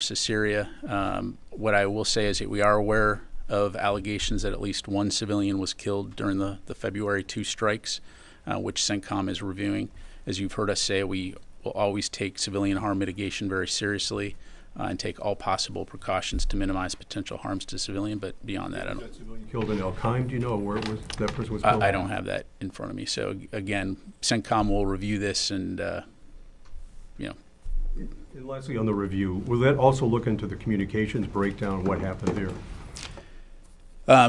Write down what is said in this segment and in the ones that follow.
Syria. What I will say is that we are aware of allegations that at least one civilian was killed during the February 2 strikes, which CENTCOM is reviewing. As you've heard us say, we will always take civilian harm mitigation very seriously and take all possible precautions to minimize potential harms to civilian. But beyond that, I don't. That civilian killed in Al-Qaim, do you know where it was, that person was killed? I don't have that in front of me. So again, CENTCOM will review this and, And lastly, on the review, will that also look into the communications breakdown, what happened there?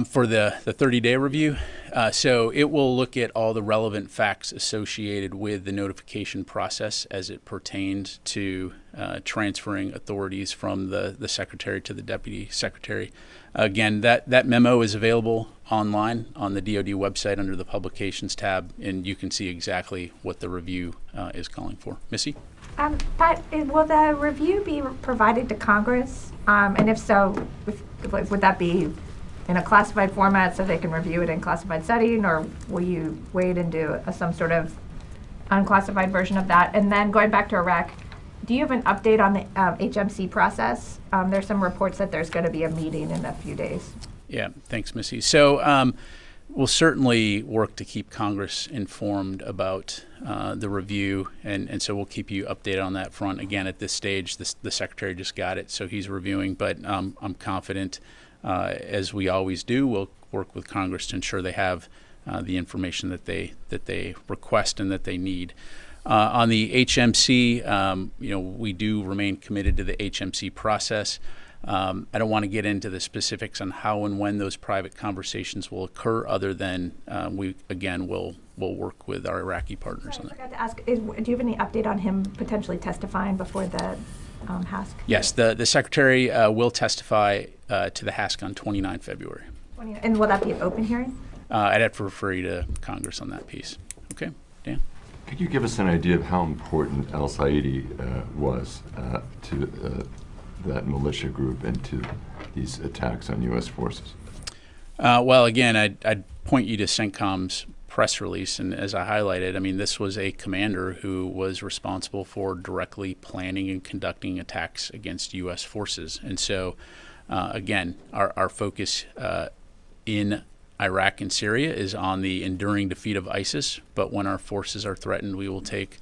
For the 30-day review, so it will look at all the relevant facts associated with the notification process as it pertained to transferring authorities from the secretary to the deputy secretary. Again, that memo is available online on the DoD website under the publications tab, and you can see exactly what the review is calling for. Missy? Pat, will the review be provided to Congress? And if so, would that be in a classified format so they can review it in classified setting, or will you wait and do some sort of unclassified version of that? And then going back to Iraq, do you have an update on the HMC process? There's some reports that there's going to be a meeting in a few days. Yeah, thanks, Missy. So we'll certainly work to keep Congress informed about the review, and so we'll keep you updated on that front. Again, at this stage, the Secretary just got it, so he's reviewing, but I'm confident, as we always do, we'll work with Congress to ensure they have the information that they request and that they need. On the HMC, we do remain committed to the HMC process. I don't want to get into the specifics on how and when those private conversations will occur, other than we again will work with our Iraqi partners on that. I forgot to ask, do you have any update on him potentially testifying before the HASC? Yes, the Secretary will testify to the HASC on 29 February. And will that be an open hearing? I'd have to refer you to Congress on that piece. Okay, Dan? Could you give us an idea of how important al-Saidi was to that militia group and to these attacks on U.S. forces? Well, again, I'd point you to CENTCOM's press release, and as I highlighted, I mean, this was a commander who was responsible for directly planning and conducting attacks against U.S. forces. And so, again, our focus in Iraq and Syria is on the enduring defeat of ISIS, but when our forces are threatened, we will take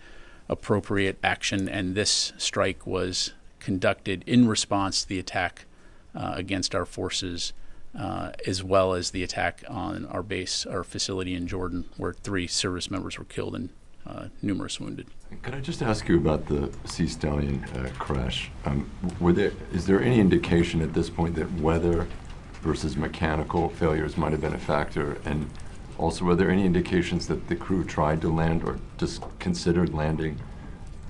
appropriate action, and this strike was conducted in response to the attack against our forces, as well as the attack on our base, our facility in Jordan, where 3 service members were killed and numerous wounded. Could I just ask you about the Sea Stallion crash? Is there any indication at this point that weather versus mechanical failures might have been a factor? And also, were there any indications that the crew tried to land or just considered landing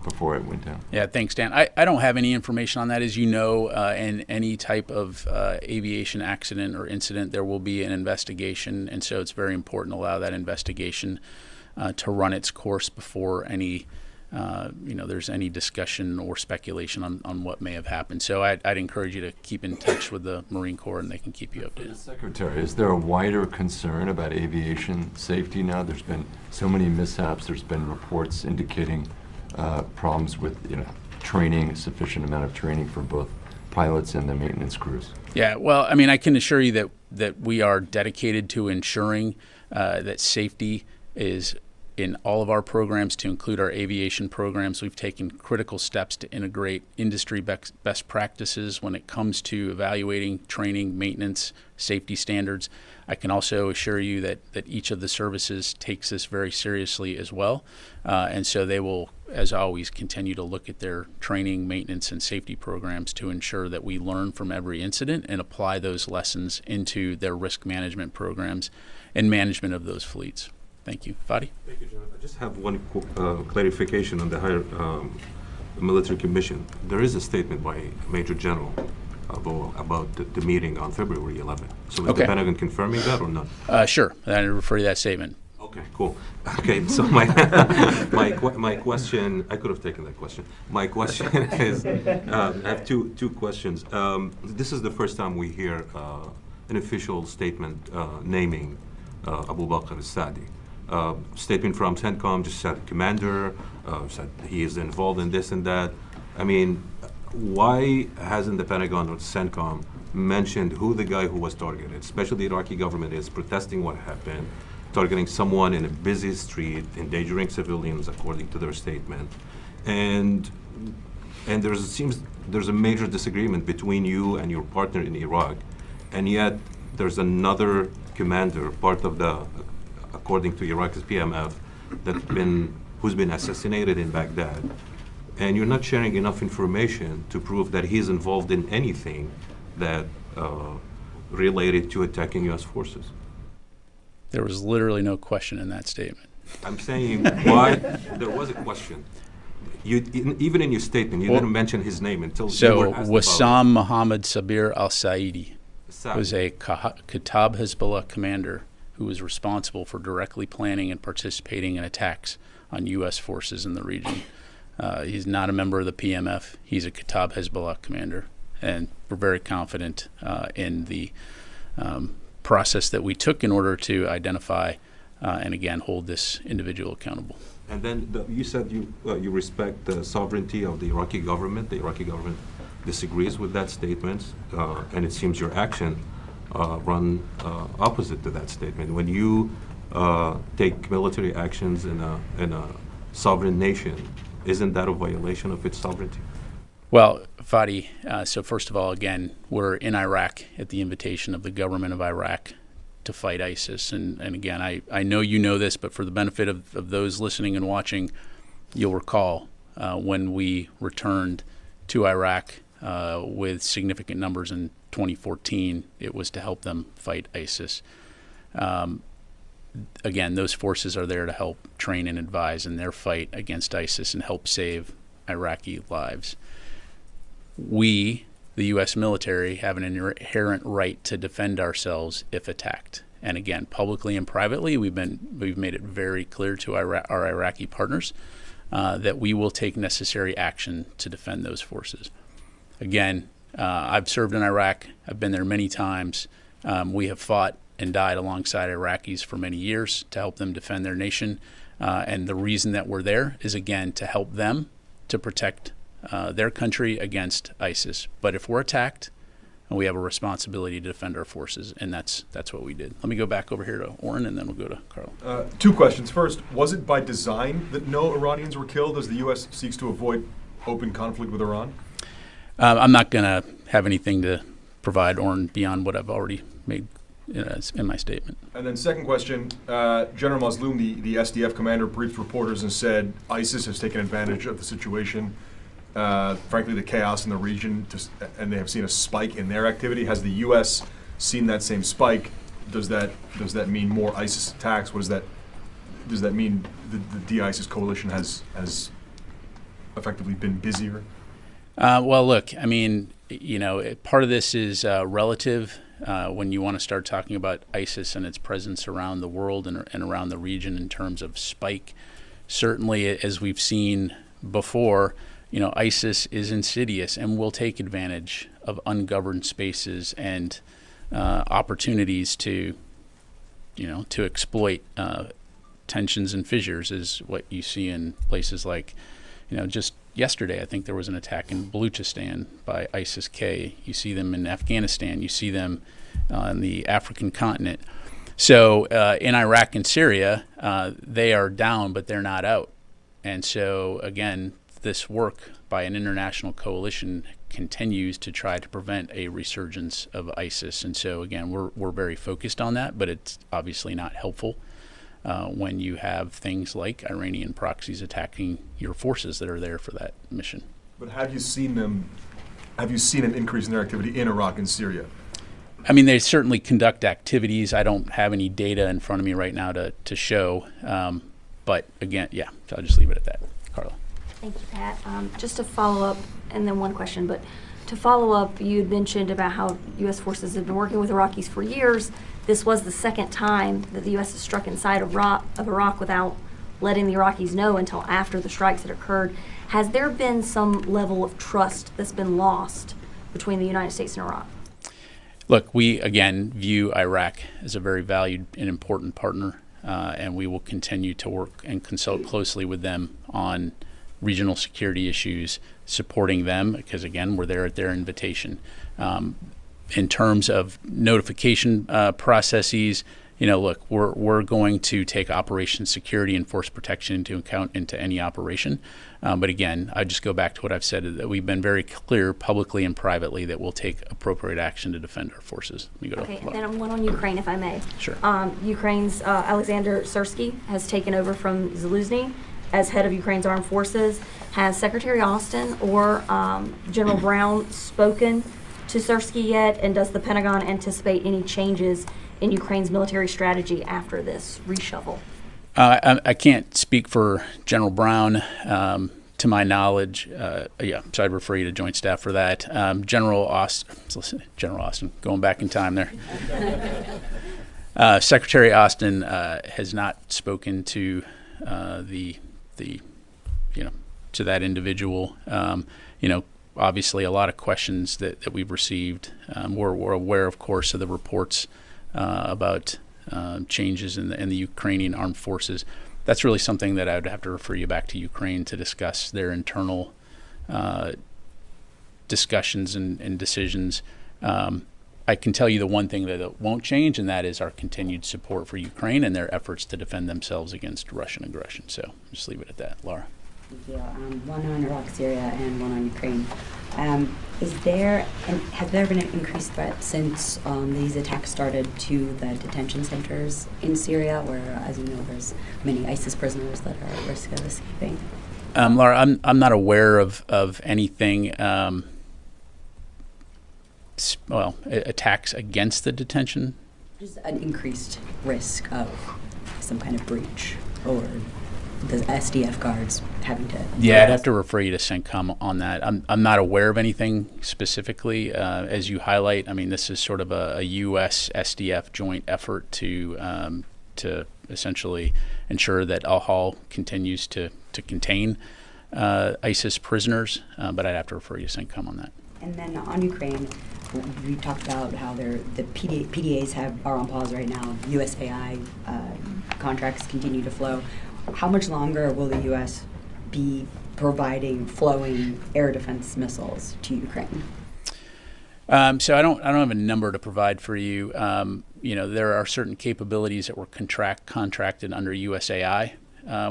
before it went down? Yeah, thanks, Dan. I don't have any information on that. As you know, in any type of aviation accident or incident, there will be an investigation, and so it's very important to allow that investigation to run its course before any, there's any discussion or speculation on what may have happened. So I'd encourage you to keep in touch with the Marine Corps, and they can keep you updated. Secretary, is there a wider concern about aviation safety now? There's been so many mishaps. There's been reports indicating problems with training, sufficient amount of training for both pilots and the maintenance crews. Yeah, well, I mean, I can assure you that we are dedicated to ensuring that safety is in all of our programs, to include our aviation programs. We've taken critical steps to integrate industry best practices when it comes to evaluating, training, maintenance, safety standards. I can also assure you that each of the services takes this very seriously as well. And so they will, as always, continue to look at their training, maintenance, and safety programs to ensure that we learn from every incident and apply those lessons into their risk management programs and management of those fleets. Thank you. Fadi? Thank you, John. I just have one clarification on the higher military commission. There is a statement by Major General about the meeting on February 11th. So is the Pentagon confirming that or not? Sure. I refer to that statement. Okay, cool. Okay, so my question, I could have taken that question. My question is, I have two questions. This is the first time we hear an official statement naming Abu Bakr al-Sadi. Statement from CENTCOM just said commander, said he is involved in this and that. I mean, why hasn't the Pentagon or CENTCOM mentioned who the guy who was targeted, especially the Iraqi government is protesting what happened, targeting someone in a busy street, endangering civilians according to their statement. And there's a major disagreement between you and your partner in Iraq, and yet there's another commander, part of the, according to Iraq's PMF, who's been assassinated in Baghdad. And you're not sharing enough information to prove that he's involved in anything that related to attacking U.S. forces. There was literally no question in that statement. I'm saying why there was a question. Even in your statement, you didn't mention his name until you were asked Wassam Mohammed Sabir al-Saidi about was a Kataib Hezbollah commander who was responsible for directly planning and participating in attacks on U.S. forces in the region. He's not a member of the PMF. He's a Kataib Hezbollah commander. And we're very confident in the process that we took in order to identify and, again, hold this individual accountable. And then you said you respect the sovereignty of the Iraqi government. The Iraqi government disagrees with that statement, and it seems your action run opposite to that statement. When you take military actions in a sovereign nation, isn't that a violation of its sovereignty? Well, Fadi, so first of all, again, we're in Iraq at the invitation of the government of Iraq to fight ISIS. And again, I know you know this, but for the benefit of those listening and watching, you'll recall when we returned to Iraq with significant numbers in 2014, it was to help them fight ISIS. Again, those forces are there to help train and advise in their fight against ISIS and help save Iraqi lives. We, the U.S. military, have an inherent right to defend ourselves if attacked. And again, publicly and privately, we've made it very clear to our Iraqi partners that we will take necessary action to defend those forces. Again, I've served in Iraq. I've been there many times. We have fought and died alongside Iraqis for many years to help them defend their nation. And the reason that we're there is, again, to help them to protect their country against ISIS. But if we're attacked, we have a responsibility to defend our forces, and that's what we did. Let me go back over here to Oren, and then we'll go to Carl. Two questions. First, was it by design that no Iranians were killed as the U.S. seeks to avoid open conflict with Iran? I'm not going to have anything to provide, Oren, beyond what I've already made in my statement. And then second question, General Mazloum, the SDF commander, briefed reporters and said ISIS has taken advantage of the situation, frankly, the chaos in the region, and they have seen a spike in their activity. Has the U.S. seen that same spike? Does that mean more ISIS attacks? Does that mean the de-ISIS coalition has effectively been busier? Well, look, I mean, part of this is relative when you want to start talking about ISIS and its presence around the world and around the region in terms of spike. Certainly, as we've seen before, ISIS is insidious and will take advantage of ungoverned spaces and opportunities to exploit tensions and fissures, is what you see in places like, just yesterday, I think there was an attack in Baluchistan by ISIS-K. You see them in Afghanistan. You see them on the African continent. So in Iraq and Syria, they are down, but they're not out. And so, again, this work by an international coalition continues to try to prevent a resurgence of ISIS. And so, again, we're very focused on that, but it's obviously not helpful when you have things like Iranian proxies attacking your forces that are there for that mission. But have you seen an increase in their activity in Iraq and Syria? I mean, they certainly conduct activities. I don't have any data in front of me right now to show. But again, yeah, so I'll just leave it at that. Carla. Thank you, Pat. Just to follow up, and then one question, but to follow up, you had mentioned about how U.S. forces have been working with Iraqis for years. This was the second time that the U.S. has struck inside of Iraq without letting the Iraqis know until after the strikes had occurred. Has there been some level of trust that's been lost between the United States and Iraq? Look, we, again, view Iraq as a very valued and important partner, and we will continue to work and consult closely with them on regional security issues, supporting them, because again, we're there at their invitation. In terms of notification processes, look, we're going to take operation security and force protection into account into any operation. But again, I just go back to what I've said, that we've been very clear publicly and privately that we'll take appropriate action to defend our forces. Let me go Okay, to and then one on Ukraine, if I may. Sure. Ukraine's Alexander Syrsky has taken over from Zaluzny as head of Ukraine's armed forces. Has Secretary Austin or General Brown spoken to Syrsky yet? And does the Pentagon anticipate any changes in Ukraine's military strategy after this reshuffle? I can't speak for General Brown. To my knowledge, so I'd refer you to Joint Staff for that. General Austin, going back in time there. Secretary Austin has not spoken to to that individual. Obviously a lot of questions that we've received. We're aware, of course, of the reports about changes in the Ukrainian armed forces. That's really something that I would have to refer you back to Ukraine to discuss their internal discussions and decisions. I can tell you the one thing that it won't change, and that is our continued support for Ukraine and their efforts to defend themselves against Russian aggression. So just leave it at that. Laura. Thank you. One on Iraq, Syria, and one on Ukraine. Has there been an increased threat since these attacks started to the detention centers in Syria, where, as you know, there's many ISIS prisoners that are at risk of escaping? Laura, I'm not aware of anything. Attacks against the detention. Just an increased risk of some kind of breach, or the SDF guards having to... Yeah, I'd have to refer you to CENTCOM on that. I'm not aware of anything specifically. As you highlight, I mean, this is sort of a U.S. SDF joint effort to essentially ensure that Al-Hol continues to contain ISIS prisoners, but I'd have to refer you to CENTCOM on that. And then on Ukraine, we talked about how the PDAs are on pause right now. USAI contracts continue to flow. How much longer will the U.S. be providing flowing air defense missiles to Ukraine? So I don't have a number to provide for you. There are certain capabilities that were contracted under USAI,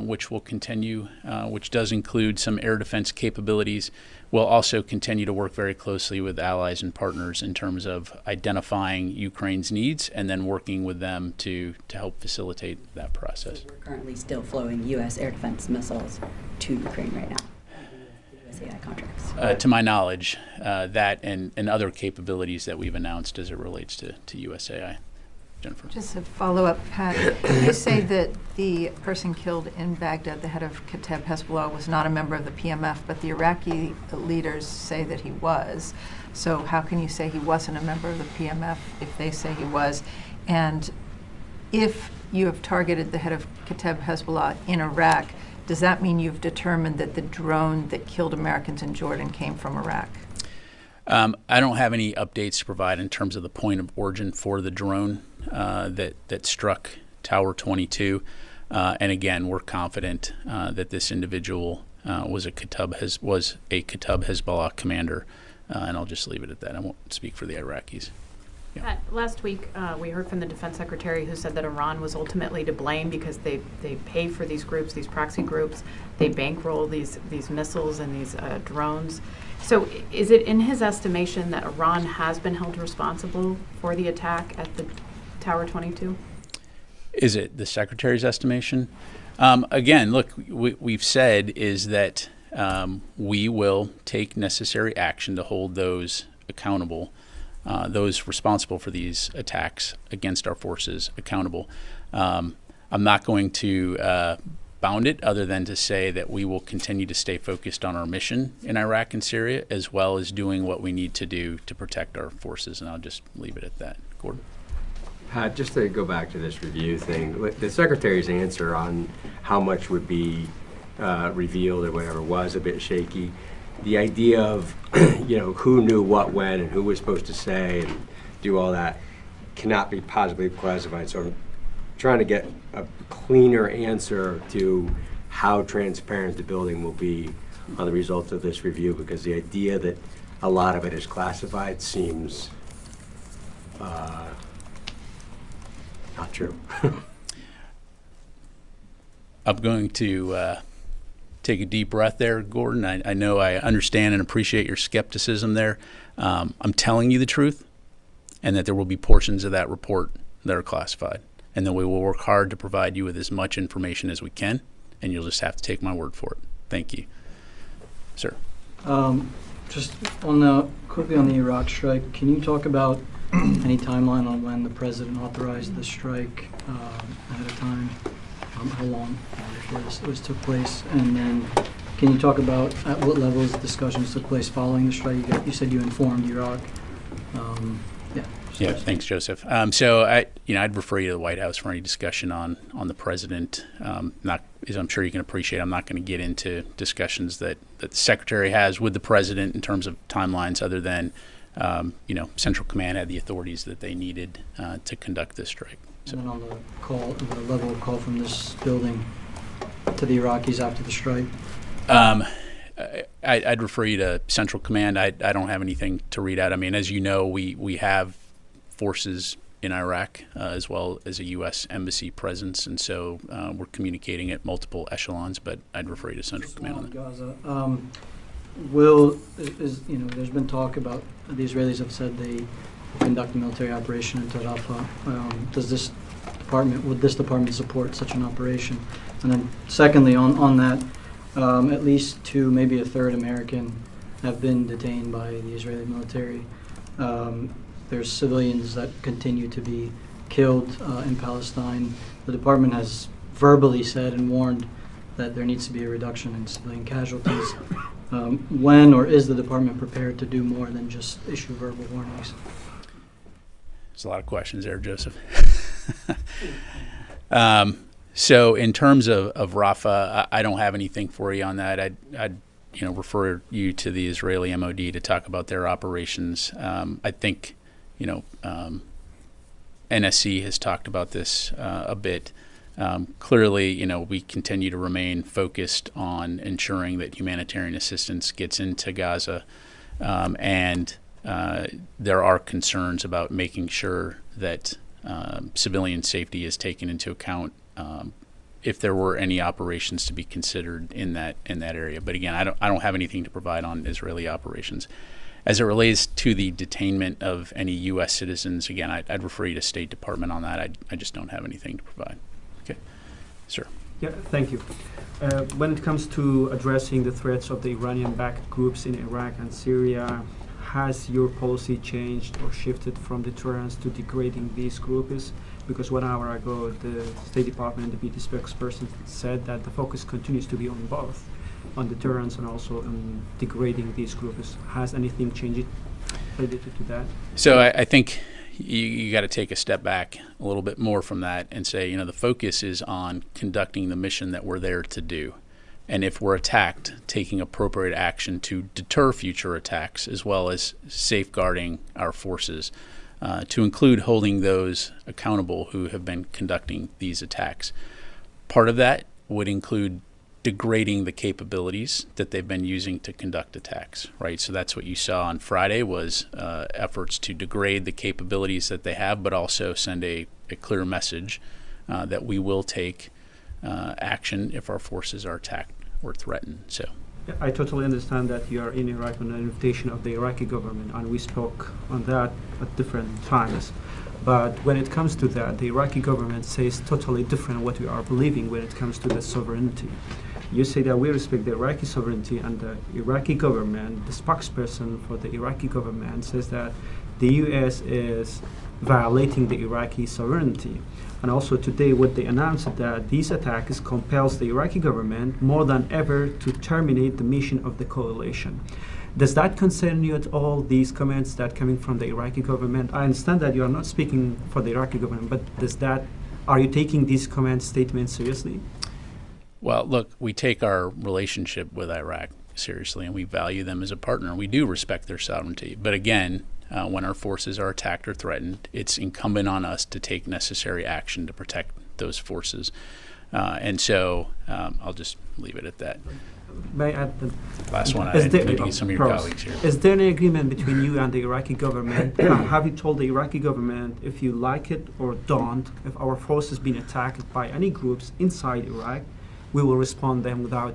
which will continue, which does include some air defense capabilities. We'll also continue to work very closely with allies and partners in terms of identifying Ukraine's needs and then working with them to help facilitate that process. So we're currently still flowing U.S. air defense missiles to Ukraine right now, the USAI contracts. To my knowledge, that and other capabilities that we've announced as it relates to USAI. Jennifer. Just a follow-up, Pat. You say that the person killed in Baghdad, the head of Kateb Hezbollah, was not a member of the PMF, but the Iraqi leaders say that he was. So how can you say he wasn't a member of the PMF if they say he was? And if you have targeted the head of Kateb Hezbollah in Iraq, does that mean you've determined that the drone that killed Americans in Jordan came from Iraq? I don't have any updates to provide in terms of the point of origin for the drone that struck Tower 22. And again, we're confident that this individual was a Kateb Hezbollah commander. And I'll just leave it at that. I won't speak for the Iraqis. Yeah. Last week, we heard from the Defense Secretary who said that Iran was ultimately to blame because they pay for these groups, these proxy groups. They bankroll these missiles and these drones. So is it in his estimation that Iran has been held responsible for the attack at the Tower 22? Is it the Secretary's estimation? Again, look, we've said is that we will take necessary action to hold those accountable, those responsible for these attacks against our forces accountable. I'm not going to bound it other than to say that we will continue to stay focused on our mission in Iraq and Syria, as well as doing what we need to do to protect our forces. And I'll just leave it at that. Gordon? Pat, just to go back to this review thing, the Secretary's answer on how much would be revealed or whatever was a bit shaky. The idea of, who knew what when and who was supposed to say and do all that cannot be positively classified. So I'm trying to get a cleaner answer to how transparent the building will be on the results of this review, because the idea that a lot of it is classified seems not true. I'm going to take a deep breath there, Gordon. I know I understand and appreciate your skepticism there. I'm telling you the truth, and that there will be portions of that report that are classified, and that we will work hard to provide you with as much information as we can, and you'll just have to take my word for it. Thank you. Sir. Just quickly on the Iraq strike, can you talk about any timeline on when the president authorized the strike ahead of time? How long before this took place? And then can you talk about at what levels discussions took place following the strike? You said you informed Iraq. Yeah, thanks, Joseph. So I'd refer you to the White House for any discussion on the president. Not, as I'm sure you can appreciate, I'm not going to get into discussions that the secretary has with the president in terms of timelines, other than Central Command had the authorities that they needed to conduct this strike. So. And then on the level of call from this building to the Iraqis after the strike. I'd refer you to Central Command. I don't have anything to read out. I mean, as you know, we have forces in Iraq as well as a U.S. embassy presence, and so we're communicating at multiple echelons. But I'd refer you to Central Command on that. Gaza. There's been talk about the Israelis have said they conduct a military operation into Rafah. Would this department support such an operation? And then secondly, on that, at least two, maybe a third American have been detained by the Israeli military. There's civilians that continue to be killed in Palestine. The department has verbally said and warned that there needs to be a reduction in civilian casualties. When or is the department prepared to do more than just issue verbal warnings? There's a lot of questions there, Joseph. So in terms of Rafah, I don't have anything for you on that. I'd refer you to the Israeli MOD to talk about their operations. I think NSC has talked about this a bit. Clearly, we continue to remain focused on ensuring that humanitarian assistance gets into Gaza, and there are concerns about making sure that civilian safety is taken into account if there were any operations to be considered in that area. But again, I don't have anything to provide on Israeli operations. As it relates to the detainment of any U.S. citizens, again, I'd refer you to State Department on that. I just don't have anything to provide. Okay, sir. Yeah, thank you. When it comes to addressing the threats of the Iranian-backed groups in Iraq and Syria, has your policy changed or shifted from deterrence to degrading these groups? Because 1 hour ago, the State Department, the BT spokesperson, said that the focus continues to be on both, on deterrence and also on degrading these groups. Has anything changed related to that? So I think you got to take a step back a little bit more from that and say, the focus is on conducting the mission that we're there to do. And if we're attacked, taking appropriate action to deter future attacks, as well as safeguarding our forces, to include holding those accountable who have been conducting these attacks. Part of that would include degrading the capabilities that they've been using to conduct attacks, right? So that's what you saw on Friday was efforts to degrade the capabilities that they have, but also send a clear message that we will take action if our forces are attacked or threatened. So. I totally understand that you are in Iraq on an invitation of the Iraqi government, and we spoke on that at different times. But when it comes to that, the Iraqi government says totally different what we are believing when it comes to the sovereignty. You say that we respect the Iraqi sovereignty, and the Iraqi government, the spokesperson for the Iraqi government, says that the U.S. is violating the Iraqi sovereignty. And also today what they announced that these attacks compels the Iraqi government more than ever to terminate the mission of the coalition. Does that concern you at all, these comments that coming from the Iraqi government? I understand that you are not speaking for the Iraqi government, but are you taking these statements seriously? Well, look, we take our relationship with Iraq seriously, and we value them as a partner. We do respect their sovereignty. But again, when our forces are attacked or threatened, it's incumbent on us to take necessary action to protect those forces. And so I'll just leave it at that. May I add the Last one, I Is had there- to get some of your Prost. colleagues here. Is there any agreement between you and the Iraqi government? Have you told the Iraqi government if you like it or don't, if our force has been attacked by any groups inside Iraq, we will respond then without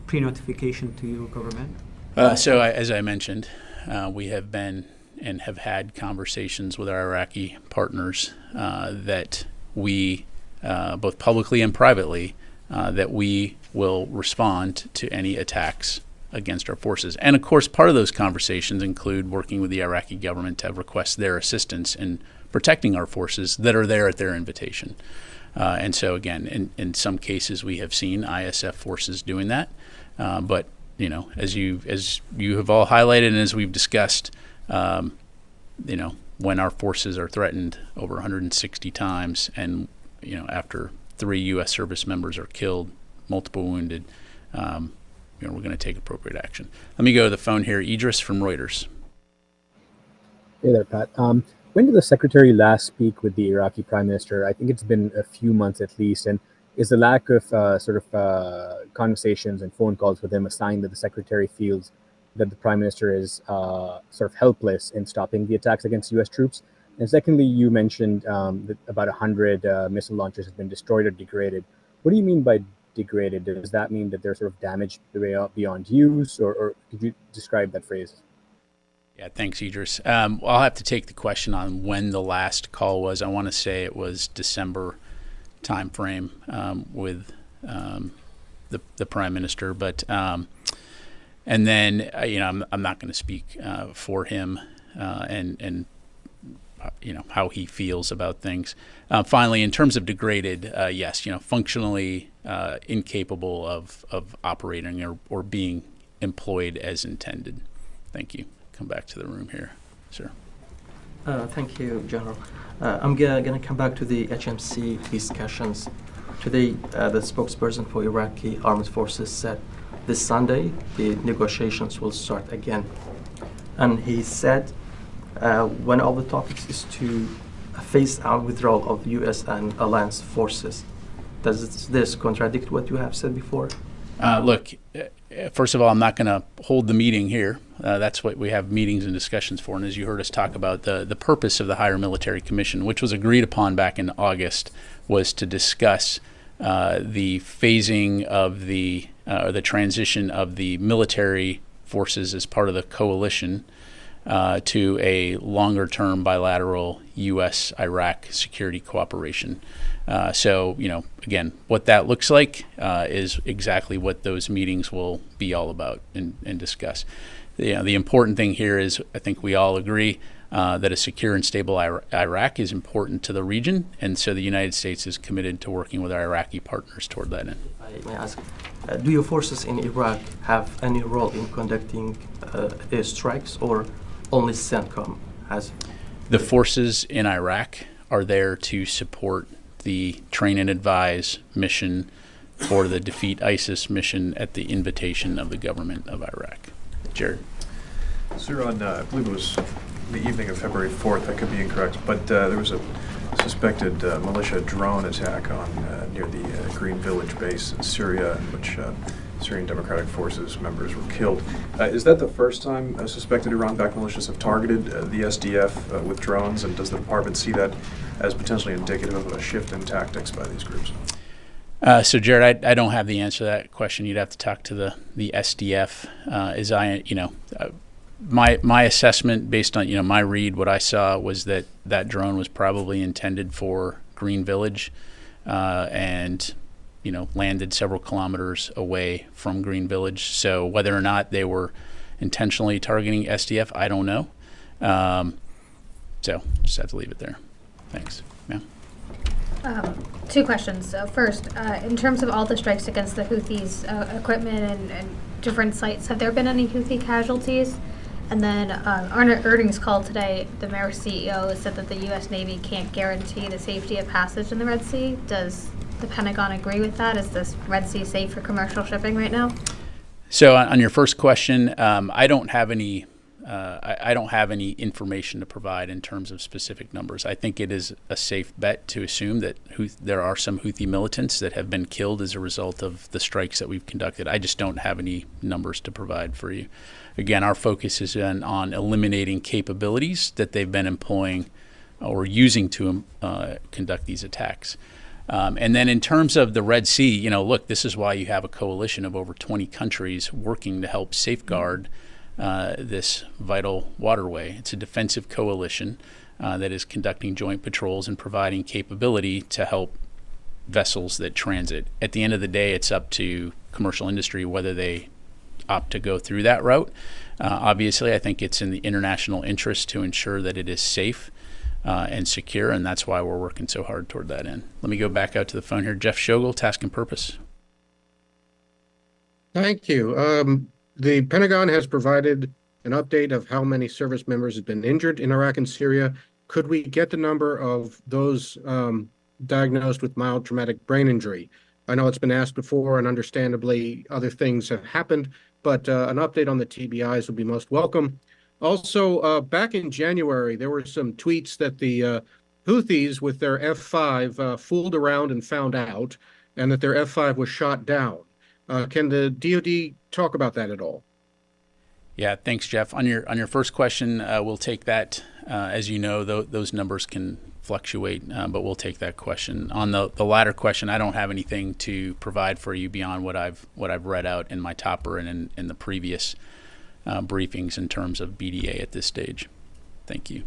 pre-notification to your government? As I mentioned, we have been and have had conversations with our Iraqi partners that we, both publicly and privately, that we will respond to any attacks against our forces. And of course, part of those conversations include working with the Iraqi government to request their assistance in protecting our forces that are there at their invitation. And so again, in some cases we have seen ISF forces doing that. But you know, as you have all highlighted and as we've discussed, you know, when our forces are threatened over 160 times and, you know, after 3 U.S. service members are killed, multiple wounded, you know, we're going to take appropriate action. Let me go to the phone here. Idris from Reuters. Hey there, Pat. When did the Secretary last speak with the Iraqi Prime Minister? I think it's been a few months at least. And is the lack of conversations and phone calls with him a sign that the Secretary feels that the Prime Minister is sort of helpless in stopping the attacks against U.S. troops? And secondly, you mentioned that about 100 missile launchers have been destroyed or degraded. What do you mean by degraded? Does that mean that they're sort of damaged beyond use, or could you describe that phrase? Yeah, thanks, Idris. I'll have to take the question on when the last call was. I want to say it was December timeframe with the Prime Minister, but and then you know, I'm not going to speak for him and you know, how he feels about things. Finally, in terms of degraded, yes, you know, functionally incapable of operating or being employed as intended. Thank you. Come back to the room here, sir. Thank you, General. I'm going to come back to the HMC discussions. Today, the spokesperson for Iraqi armed forces said this Sunday the negotiations will start again. And he said one of the topics is to phase out withdrawal of U.S. and alliance forces. Does this contradict what you have said before? Look, first of all, I'm not going to hold the meeting here. That's what we have meetings and discussions for. And as you heard us talk about, the purpose of the Higher Military Commission, which was agreed upon back in August, was to discuss the phasing of the transition of the military forces as part of the coalition to a longer-term bilateral U.S.-Iraq security cooperation. So, you know, again, what that looks like is exactly what those meetings will be all about and discuss. You know, the important thing here is I think we all agree that a secure and stable Iraq is important to the region, and so the United States is committed to working with our Iraqi partners toward that end. I may ask, do your forces in Iraq have any role in conducting airstrikes, or only CENTCOM has? The forces in Iraq are there to support the train and advise mission for the defeat ISIS mission at the invitation of the government of Iraq. Jared. Sir, on, I believe it was the evening of February 4th, I could be incorrect, but there was a suspected militia drone attack on near the Green Village base in Syria, in which Syrian Democratic Forces members were killed. Is that the first time suspected Iran-backed militias have targeted the SDF with drones, and does the department see that as potentially indicative of a shift in tactics by these groups? So, Jared, I don't have the answer to that question. You'd have to talk to the SDF. As I, you know, my assessment based on, you know, my read, what I saw was that drone was probably intended for Green Village, and you know, landed several kilometers away from Green Village. So whether or not they were intentionally targeting SDF, I don't know. So just have to leave it there. Thanks. Yeah. 2 questions. First, in terms of all the strikes against the Houthis' equipment and different sites, have there been any Houthi casualties? And then on an earnings call today, the Mayor CEO said that the U.S. Navy can't guarantee the safety of passage in the Red Sea. Does the Pentagon agree with that? Is this Red Sea safe for commercial shipping right now? So on your first question, I don't have any I don't have any information to provide in terms of specific numbers. I think it is a safe bet to assume that there are some Houthi militants that have been killed as a result of the strikes that we've conducted. I just don't have any numbers to provide for you. Again, our focus is on eliminating capabilities that they've been employing or using to conduct these attacks. And then in terms of the Red Sea, look, this is why you have a coalition of over 20 countries working to help safeguard this vital waterway. It's a defensive coalition that is conducting joint patrols and providing capability to help vessels that transit. At the end of the day, it's up to commercial industry whether they opt to go through that route. Obviously, I think it's in the international interest to ensure that it is safe and secure, and that's why we're working so hard toward that end. Let me go back out to the phone here. Jeff Shogel, Task and Purpose. Thank you. The Pentagon has provided an update of how many service members have been injured in Iraq and Syria. Could we get the number of those diagnosed with mild traumatic brain injury? I know it's been asked before, and understandably other things have happened, but an update on the TBIs would be most welcome. Also, back in January, there were some tweets that the Houthis with their F-5 fooled around and found out, and that their F-5 was shot down. Can the DoD talk about that at all? Yeah, thanks, Jeff. On your first question, we'll take that. As you know, those numbers can fluctuate, but we'll take that question. On the latter question, I don't have anything to provide for you beyond what I've read out in my topper and in the previous briefings in terms of BDA at this stage. Thank you.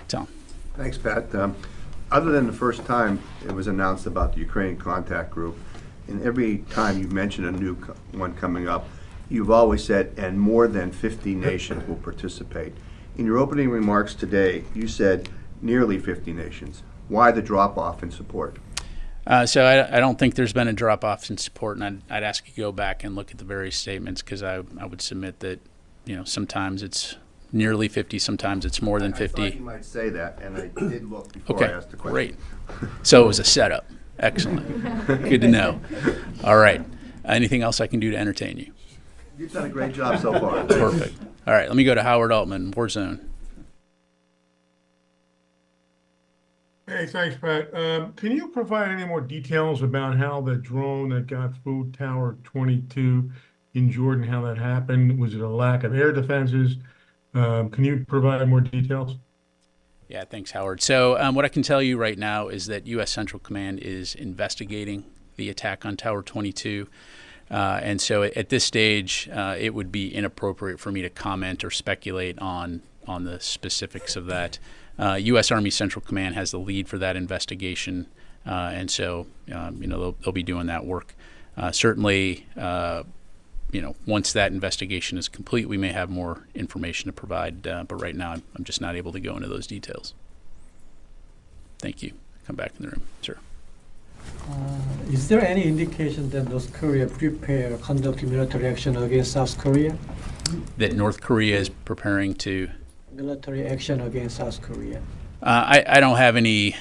Tom. Thanks, Pat. Other than the first time it was announced about the Ukraine contact group, and every time you've mentioned a new one coming up, you've always said, and more than 50 nations will participate. In your opening remarks today, you said nearly 50 nations. Why the drop-off in support? So I don't think there's been a drop-off in support, and I'd ask you to go back and look at the various statements, because I would submit that sometimes it's nearly 50, sometimes it's more than 50. I thought you might say that, and I did look before I asked the question. Great. So it was a setup. Excellent. Good to know. All right. Anything else I can do to entertain you? You've done a great job so far. Perfect. All right. Let me go to Howard Altman, Warzone. Hey, thanks, Pat. Can you provide any more details about how the drone that got through Tower 22 in Jordan, how that happened? Was it a lack of air defenses? Can you provide more details? Yeah, thanks, Howard. So what I can tell you right now is that U.S. Central Command is investigating the attack on Tower 22. And so at this stage, it would be inappropriate for me to comment or speculate on the specifics of that. U.S. Army Central Command has the lead for that investigation, and so they'll be doing that work. Certainly, once that investigation is complete, we may have more information to provide, but right now I'm just not able to go into those details. Thank you. Come back in the room, sir. Is there any indication that North Korea prepare conduct military action against South Korea? That North Korea is preparing to military action against South Korea? I don't have any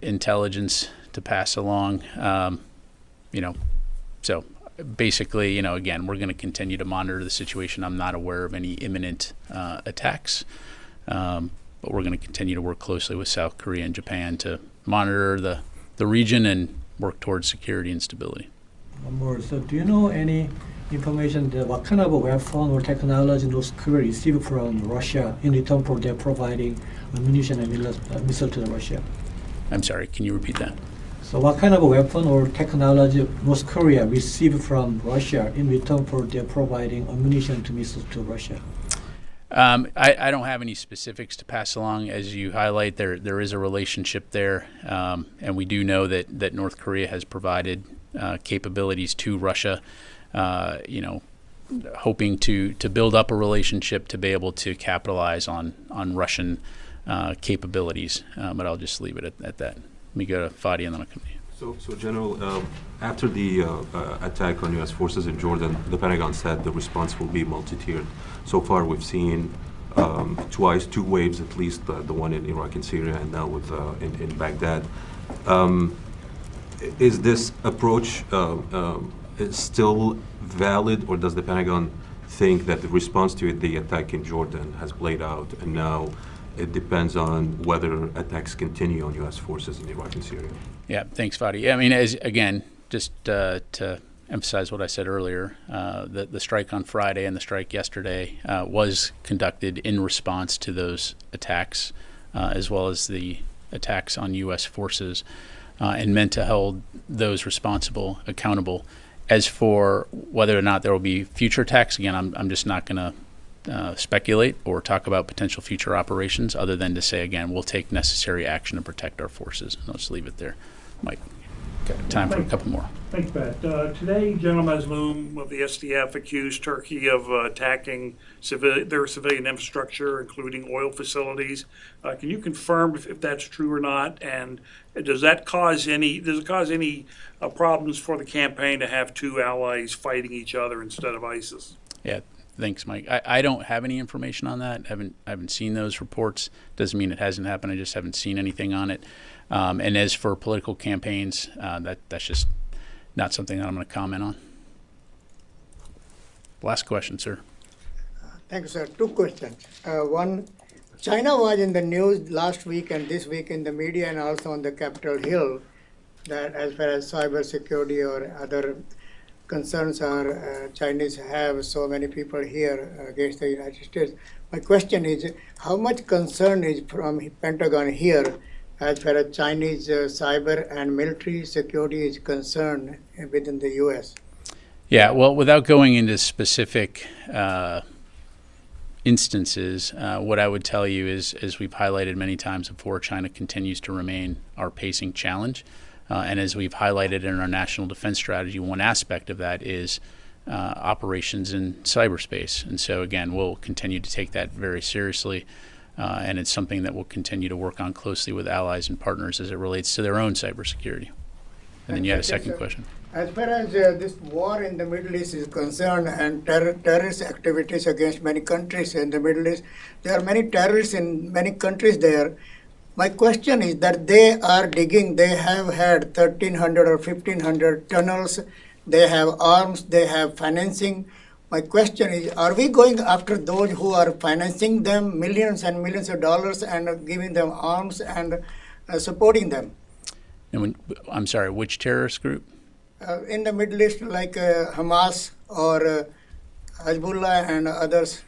intelligence to pass along. So basically, again, we're going to continue to monitor the situation. I'm not aware of any imminent attacks, but we're going to continue to work closely with South Korea and Japan to monitor the region and work towards security and stability. One more. So do you know any information that what kind of a weapon or technology North Korea received from Russia in return for their providing ammunition and missile to Russia? I'm sorry, can you repeat that? So what kind of a weapon or technology North Korea received from Russia in return for their providing ammunition to missiles to Russia? I don't have any specifics to pass along. As you highlight, there is a relationship there, and we do know that North Korea has provided capabilities to Russia, hoping to build up a relationship to be able to capitalize on Russian capabilities. But I'll just leave it at that. Let me go to Fadi and then I'll come to you. So General, after the attack on U.S. forces in Jordan, the Pentagon said the response will be multi-tiered. So far, we've seen two waves at least, the one in Iraq and Syria, and now with in Baghdad. Is this approach still valid, or does the Pentagon think that the response to the attack in Jordan has played out, and now it depends on whether attacks continue on U.S. forces in Iraq and Syria. Yeah, thanks, Fadi. Yeah, I mean, again, just to emphasize what I said earlier, the strike on Friday and the strike yesterday was conducted in response to those attacks, as well as the attacks on U.S. forces, and meant to hold those responsible accountable. As for whether or not there will be future attacks, again, I'm just not going to speculate or talk about potential future operations, other than to say, again, we'll take necessary action to protect our forces. And I'll just leave it there. Mike, got time for a couple more. Thanks, Pat. Today, General Mazloum of the SDF accused Turkey of attacking their civilian infrastructure, including oil facilities. Can you confirm if that's true or not? And does it cause any problems for the campaign to have two allies fighting each other instead of ISIS? Yeah, thanks, Mike. I don't have any information on that. I haven't seen those reports. Doesn't mean it hasn't happened. I just haven't seen anything on it. And as for political campaigns, that's just not something that I'm going to comment on. Last question, sir. Thank you, sir. Two questions. One, China was in the news last week and this week in the media and also on the Capitol Hill, that as far as cyber security or other concerns are, Chinese have so many people here against the United States. My question is, how much concern is from Pentagon here as far as Chinese cyber and military security is concerned within the U.S.? Yeah, well, without going into specific instances, what I would tell you is, as we've highlighted many times before, China continues to remain our pacing challenge. And as we've highlighted in our national defense strategy, one aspect of that is operations in cyberspace. And so, again, we'll continue to take that very seriously. And it's something that we'll continue to work on closely with allies and partners as it relates to their own cybersecurity. And then you had a second question. As far as this war in the Middle East is concerned and terrorist activities against many countries in the Middle East, there are many terrorists in many countries there. My question is that they are digging, they have had 1,300 or 1,500 tunnels, they have arms, they have financing. My question is, are we going after those who are financing them millions and millions of dollars and giving them arms and supporting them? And I'm sorry, which terrorist group? In the Middle East, like Hamas or Hezbollah and others.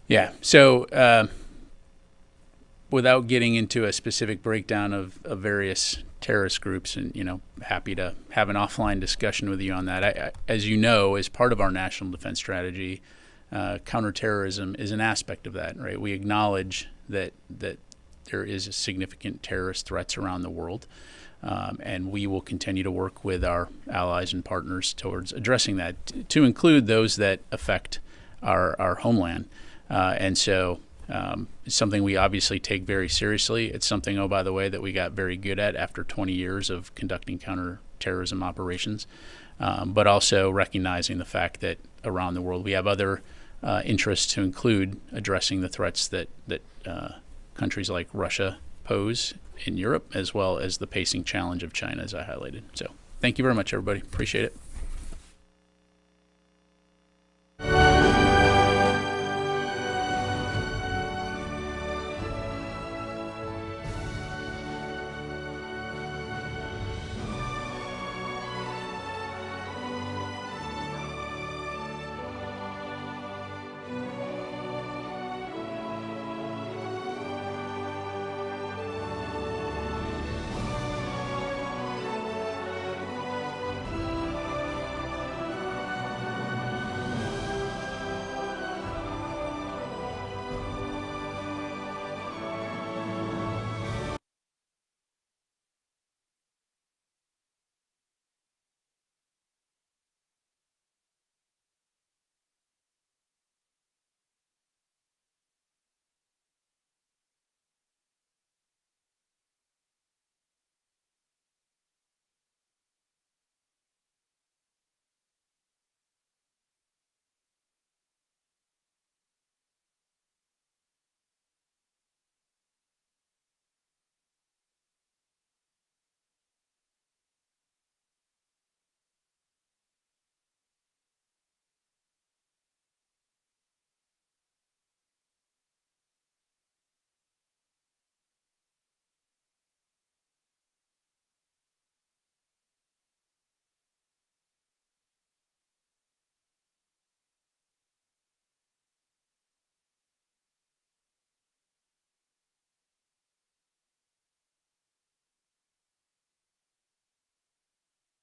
Yeah, so without getting into a specific breakdown of various terrorist groups, and happy to have an offline discussion with you on that. As you know, as part of our national defense strategy, counterterrorism is an aspect of that, right? We acknowledge that there is significant terrorist threats around the world, and we will continue to work with our allies and partners towards addressing that, to include those that affect our homeland. And so it's something we obviously take very seriously. It's something, oh, by the way, that we got very good at after 20 years of conducting counterterrorism operations, but also recognizing the fact that around the world we have other interests, to include addressing the threats that countries like Russia pose in Europe, as well as the pacing challenge of China, as I highlighted. So thank you very much, everybody. Appreciate it.